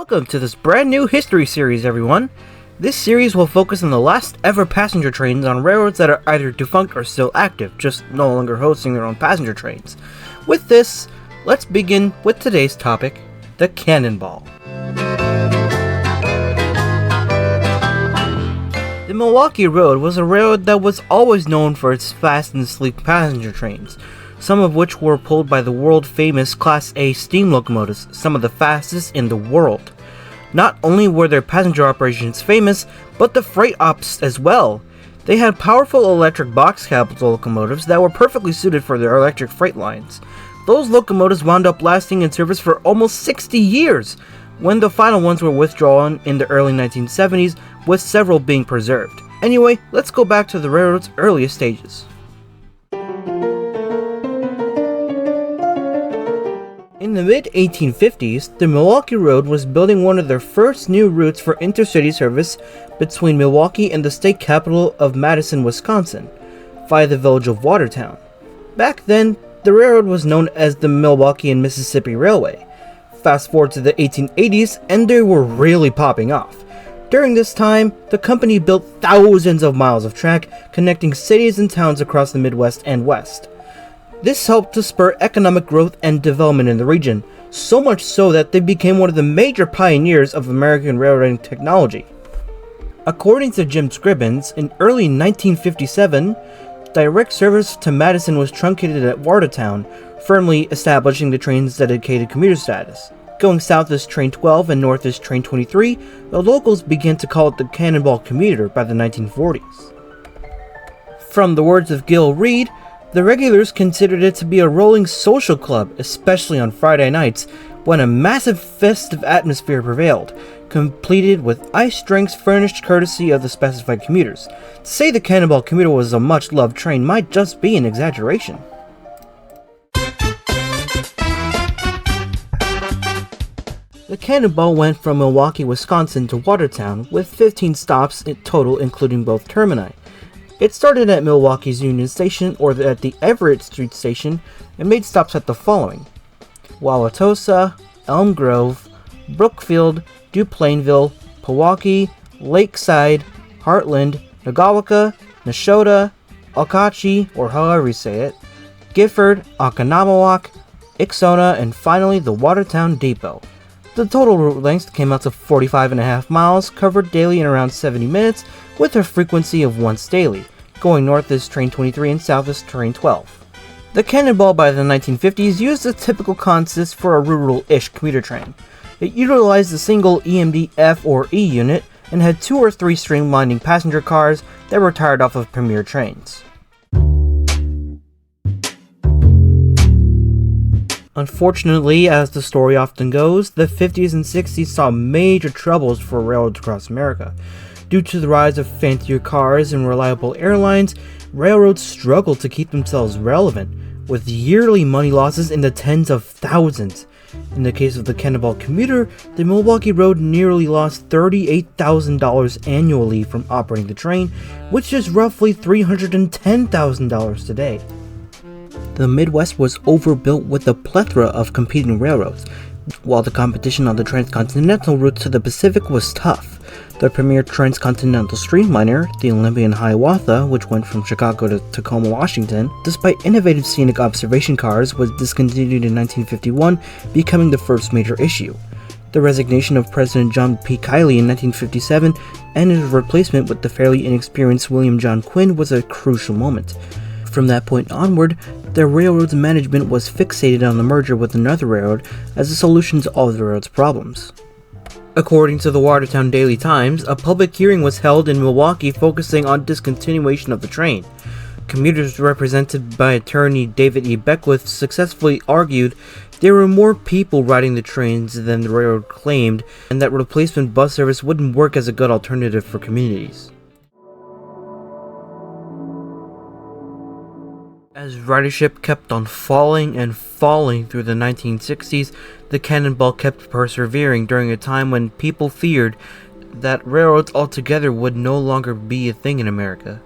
Welcome to this brand new history series, everyone. This series will focus on the last ever passenger trains on railroads that are either defunct or still active, just no longer hosting their own passenger trains. With this, let's begin with today's topic, the Cannonball. The Milwaukee Road was a railroad that was always known for its fast and sleek passenger trains, some of which were pulled by the world-famous Class A steam locomotives, some of the fastest in the world. Not only were their passenger operations famous, but the freight ops as well. They had powerful electric box cab locomotives that were perfectly suited for their electric freight lines. Those locomotives wound up lasting in service for almost 60 years, when the final ones were withdrawn in the early 1970s, with several being preserved. Anyway, let's go back to the railroad's earliest stages. In the mid-1850s, the Milwaukee Road was building one of their first new routes for intercity service between Milwaukee and the state capital of Madison, Wisconsin, via the village of Watertown. Back then, the railroad was known as the Milwaukee and Mississippi Railway. Fast forward to the 1880s, and they were really popping off. During this time, the company built thousands of miles of track connecting cities and towns across the Midwest and West. This helped to spur economic growth and development in the region, so much so that they became one of the major pioneers of American railroading technology. According to Jim Scribbins, in early 1957, direct service to Madison was truncated at Watertown, firmly establishing the train's dedicated commuter status. Going south is Train 12 and north is Train 23, the locals began to call it the Cannonball commuter by the 1940s. From the words of Gil Reed, the regulars considered it to be a rolling social club, especially on Friday nights, when a massive festive atmosphere prevailed, completed with iced drinks furnished courtesy of the specified commuters. To say the Cannonball commuter was a much-loved train might just be an exaggeration. The Cannonball went from Milwaukee, Wisconsin to Watertown, with 15 stops in total including both termini. It started at Milwaukee's Union Station or at the Everett Street Station and made stops at the following: Wauwatosa, Elm Grove, Brookfield, Duplainville, Pewaukee, Lakeside, Heartland, Nagawaka, Nashotah, Okauchee, or however you say it, Gifford, Oconomowoc, Ixona, and finally the Watertown Depot. The total route length came out to 45.5 miles, covered daily in around 70 minutes, with a frequency of once daily. Going north is Train 23 and south is Train 12. The Cannonball by the 1950s used the typical concept for a rural-ish commuter train. It utilized a single EMD F or E unit and had 2 or 3 streamlining passenger cars that were tired off of premier trains. Unfortunately, as the story often goes, the 50s and 60s saw major troubles for railroads across America. Due to the rise of fancier cars and reliable airlines, railroads struggled to keep themselves relevant, with yearly money losses in the tens of thousands. In the case of the Cannonball commuter, the Milwaukee Road nearly lost $38,000 annually from operating the train, which is roughly $310,000 today. The Midwest was overbuilt with a plethora of competing railroads, while the competition on the transcontinental route to the Pacific was tough. The premier transcontinental streamliner, the Olympian Hiawatha, which went from Chicago to Tacoma, Washington, despite innovative scenic observation cars, was discontinued in 1951, becoming the first major issue. The resignation of President John P. Kiley in 1957 and his replacement with the fairly inexperienced William John Quinn was a crucial moment. From that point onward, the railroad's management was fixated on the merger with another railroad as a solution to all of the railroad's problems. According to the Watertown Daily Times, a public hearing was held in Milwaukee focusing on discontinuation of the train. Commuters represented by attorney David E. Beckwith successfully argued there were more people riding the trains than the railroad claimed, and that replacement bus service wouldn't work as a good alternative for communities. As ridership kept on falling and falling through the 1960s, the Cannonball kept persevering during a time when people feared that railroads altogether would no longer be a thing in America.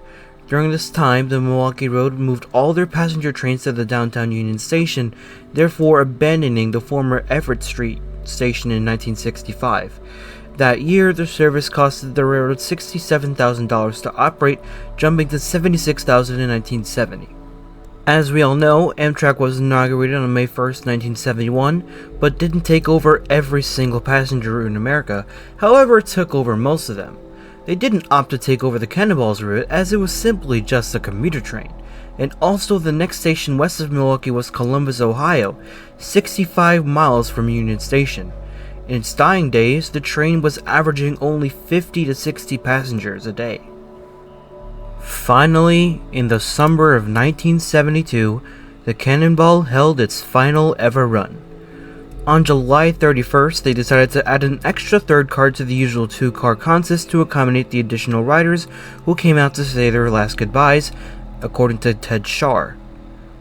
During this time, the Milwaukee Road moved all their passenger trains to the downtown Union Station, therefore abandoning the former Everett Street station in 1965. That year, the service costed the railroad $67,000 to operate, jumping to $76,000 in 1970. As we all know, Amtrak was inaugurated on May 1st, 1971, but didn't take over every single passenger route in America. However, it took over most of them. They didn't opt to take over the Cannonball's route, as it was simply just a commuter train. And also, the next station west of Milwaukee was Columbus, Ohio, 65 miles from Union Station. In its dying days, the train was averaging only 50 to 60 passengers a day. Finally, in the summer of 1972, the Cannonball held its final ever run. On July 31st, they decided to add an extra third car to the usual two-car consist to accommodate the additional riders who came out to say their last goodbyes, according to Ted Schaar.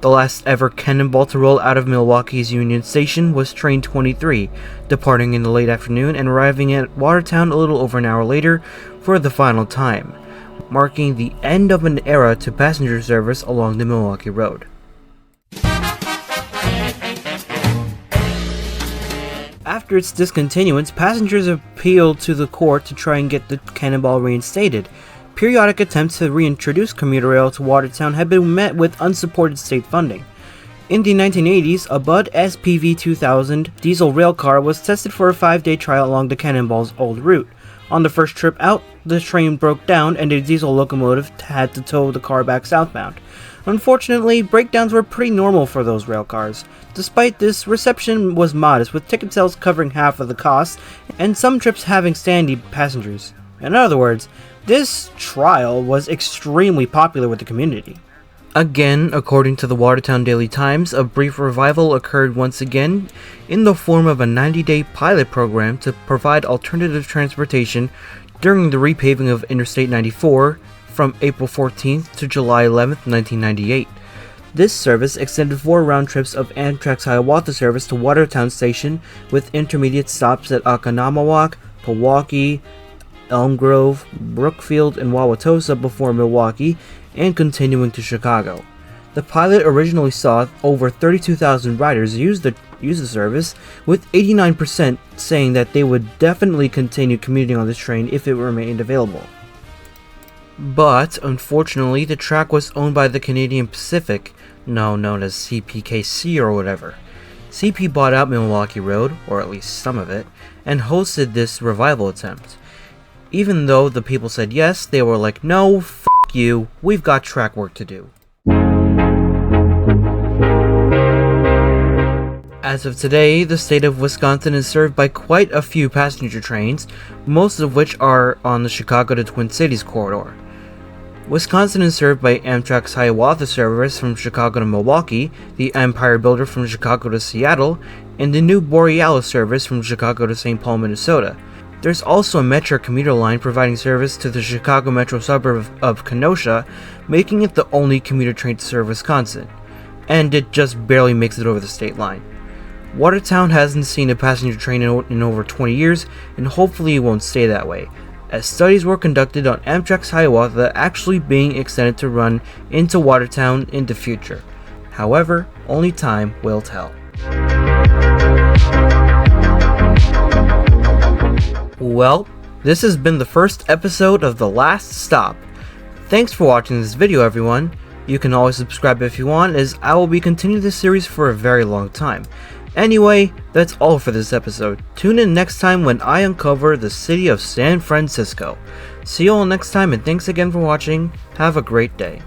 The last ever Cannonball to roll out of Milwaukee's Union Station was Train 23, departing in the late afternoon and arriving at Watertown a little over an hour later for the final time, marking the end of an era to passenger service along the Milwaukee Road. After its discontinuance, passengers appealed to the court to try and get the Cannonball reinstated. Periodic attempts to reintroduce commuter rail to Watertown had been met with unsupported state funding. In the 1980s, a Budd SPV 2000 diesel railcar was tested for a 5-day trial along the Cannonball's old route. On the first trip out, the train broke down and a diesel locomotive had to tow the car back southbound. Unfortunately, breakdowns were pretty normal for those railcars. Despite this, reception was modest, with ticket sales covering half of the cost and some trips having standby passengers. In other words, this trial was extremely popular with the community. Again, according to the Watertown Daily Times, a brief revival occurred once again in the form of a 90-day pilot program to provide alternative transportation during the repaving of Interstate 94 from April 14th to July 11th, 1998. This service extended 4 round trips of Amtrak's Hiawatha service to Watertown Station, with intermediate stops at Oconomowoc, Pewaukee, Elm Grove, Brookfield, and Wauwatosa before Milwaukee, and continuing to Chicago. The pilot originally saw over 32,000 riders use the service, with 89% saying that they would definitely continue commuting on this train if it remained available. But, unfortunately, the track was owned by the Canadian Pacific, now known as CPKC or whatever. CP bought out Milwaukee Road, or at least some of it, and hosted this revival attempt. Even though the people said yes, they were like, no, f*** you, we've got track work to do. As of today, the state of Wisconsin is served by quite a few passenger trains, most of which are on the Chicago to Twin Cities corridor. Wisconsin is served by Amtrak's Hiawatha service from Chicago to Milwaukee, the Empire Builder from Chicago to Seattle, and the new Borealis service from Chicago to St. Paul, Minnesota. There's also a Metra commuter line providing service to the Chicago metro suburb of Kenosha, making it the only commuter train to serve Wisconsin, and it just barely makes it over the state line. Watertown hasn't seen a passenger train in over 20 years, and hopefully it won't stay that way, as studies were conducted on Amtrak's Hiawatha actually being extended to run into Watertown in the future. However, only time will tell. Well, this has been the first episode of The Last Stop. Thanks for watching this video, everyone. You can always subscribe if you want, as I will be continuing this series for a very long time. Anyway, that's all for this episode. Tune in next time when I uncover the city of San Francisco. See you all next time, and thanks again for watching. Have a great day.